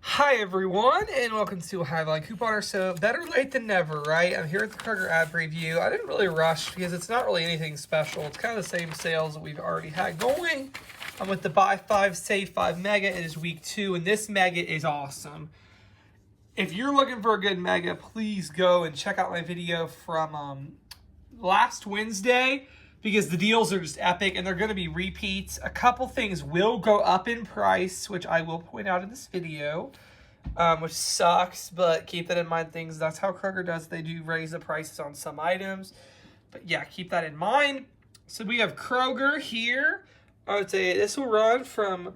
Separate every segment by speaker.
Speaker 1: Hi everyone, and welcome to High Value Couponer. So better late than never, right? I'm here at the Kroger ad preview. I didn't really rush because it's not really anything special. It's kind of the same sales that we've already had going. I'm with the Buy 5, Save 5 Mega. It is week 2, and this Mega is awesome. If you're looking for a good Mega, please go and check out my video from last Wednesday, because the deals are just epic and they're going to be repeats. A couple things will go up in price, which I will point out in this video, which sucks, but keep that in mind. That's how Kroger does. They do raise the prices on some items. But yeah, keep that in mind. So we have Kroger here. I would say this will run from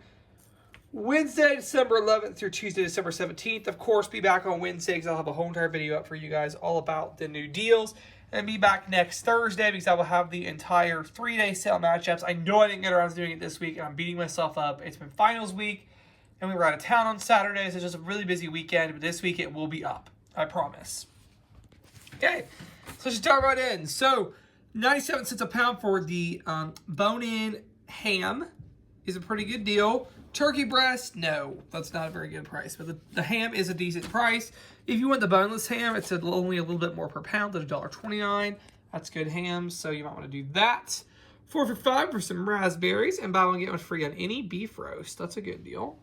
Speaker 1: Wednesday, December 11th through Tuesday, December 17th. Of course, be back on Wednesday because I'll have a whole entire video up for you guys all about the new deals. And be back next Thursday because I will have the entire 3-day sale matchups. I know I didn't get around to doing it this week, and I'm beating myself up. It's been finals week, and we were out of town on Saturday, so it's just a really busy weekend. But this week it will be up, I promise. Okay, so let's just dive right in. So 97 cents a pound for the bone-in ham is a pretty good deal. Turkey breast, no, that's not a very good price, but the ham is a decent price. If you want the boneless ham, it's only a little bit more per pound at $1.29. That's good ham, so you might want to do that. 4 for $5 for some raspberries, and buy one get one free on any beef roast. That's a good deal.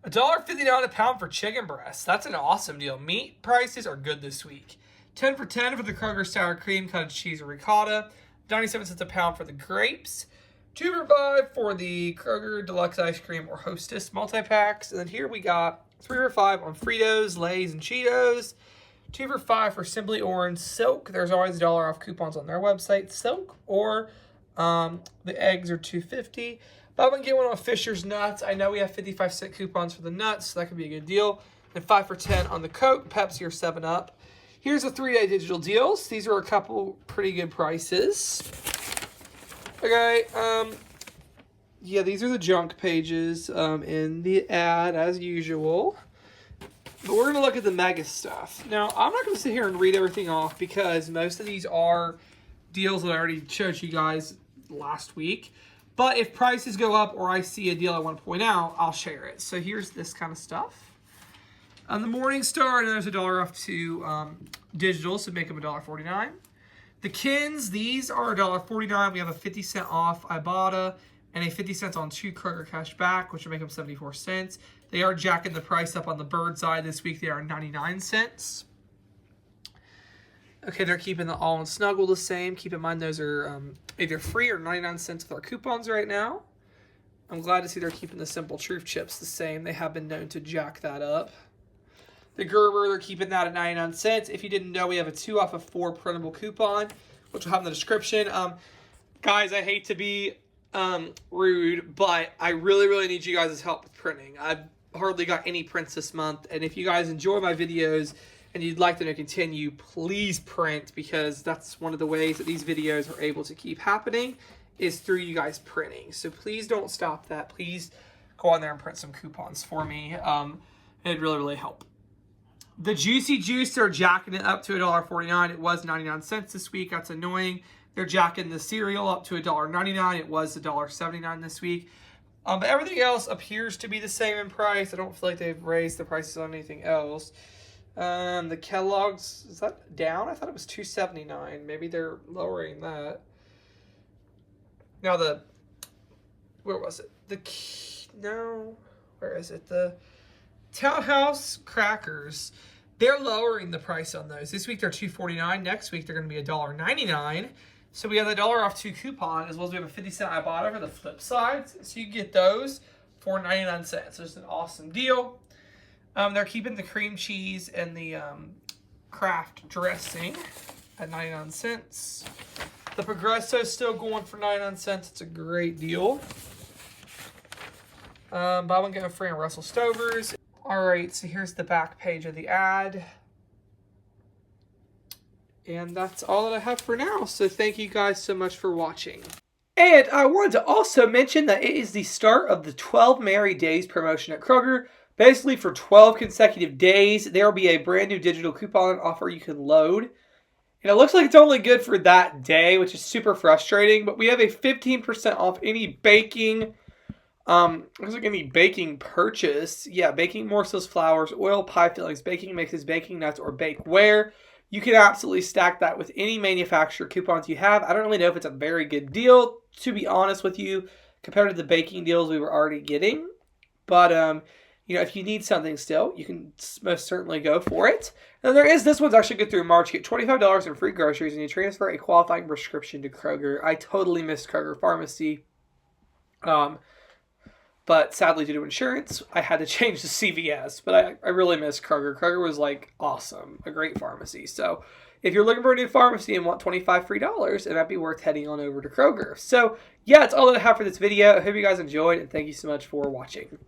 Speaker 1: $1.59 a pound for chicken breasts. That's an awesome deal. Meat prices are good this week. 10 for $10 for the Kroger sour cream, cottage cheese, or ricotta. 97 cents a pound for the grapes. 2 for $5 for the Kroger Deluxe Ice Cream or Hostess multi-packs. And then here we got 3 for $5 on Fritos, Lay's, and Cheetos. 2 for $5 for Simply Orange Silk. There's always $1 off coupons on their website. Silk or the eggs are $2.50. Buy one get one on Fisher's Nuts. I know we have 55-cent coupons for the nuts, so that could be a good deal. And 5 for $10 on the Coke, Pepsi, or 7-Up. Here's the 3-day digital deals. These are a couple pretty good prices. Okay, yeah, these are the junk pages in the ad, as usual. But we're going to look at the mega stuff. Now, I'm not going to sit here and read everything off because most of these are deals that I already showed you guys last week. But if prices go up or I see a deal I want to point out, I'll share it. So here's this kind of stuff. On the Morningstar, and there's $1 off to digital, so make them $1.49. The Kins, these are $1.49. We have a 50-cent off Ibotta and a 50 cents on 2 Kroger cash back, which will make them 74 cents. They are jacking the price up on the Bird's Eye this week. They are 99 cents. Okay, they're keeping the All and Snuggle the same. Keep in mind those are either free or 99 cents with our coupons right now. I'm glad to see they're keeping the Simple Truth chips the same. They have been known to jack that up. The Gerber, they're keeping that at 99 cents. If you didn't know, we have a 2 off of 4 printable coupon, which we'll have in the description. Guys, I hate to be rude, but I really need you guys' help with printing. I've hardly got any prints this month, and if you guys enjoy my videos and you'd like them to continue, please print, because that's one of the ways that these videos are able to keep happening is through you guys printing. So please don't stop that. Please go on there and print some coupons for me. It'd really help. The Juicy Juice, they're jacking it up to $1.49. It was 99 cents this week. That's annoying. They're jacking the cereal up to $1.99. It was $1.79 this week. But everything else appears to be the same in price. I don't feel like they've raised the prices on anything else. The Kellogg's, is that down? I thought it was $2.79. Maybe they're lowering that. Now where was it? Where is it? The Townhouse crackers, they're lowering the price on those. This week they're $2.49. Next week they're going to be $1.99. So we have the $1 off 2 coupon, as well as we have a 50-cent Ibotta for the flip sides. So you get those for 99 cents. So it's an awesome deal. They're keeping the cream cheese and the Kraft dressing at 99 cents. The Progresso is still going for 99 cents. It's a great deal. Buy one get one free on Russell Stover's. All right, so here's the back page of the ad. And that's all that I have for now. So thank you guys so much for watching. And I wanted to also mention that it is the start of the 12 Merry Days promotion at Kroger. Basically, for 12 consecutive days, there will be a brand new digital coupon offer you can load. And it looks like it's only good for that day, which is super frustrating. But we have a 15% off any baking, Looks like any baking purchase. Yeah, baking morsels, flours, oil, pie fillings, baking mixes, baking nuts, or bakeware. You can absolutely stack that with any manufacturer coupons you have. I don't really know if it's a very good deal, to be honest with you, compared to the baking deals we were already getting. But, if you need something still, you can most certainly go for it. And this one's actually good through March. You get $25 in free groceries and you transfer a qualifying prescription to Kroger. I totally missed Kroger Pharmacy. But sadly, due to insurance, I had to change to CVS. But I really miss Kroger. Kroger was like awesome, a great pharmacy. So if you're looking for a new pharmacy and want $25 free, it might be worth heading on over to Kroger. So yeah, that's all that I have for this video. I hope you guys enjoyed, and thank you so much for watching.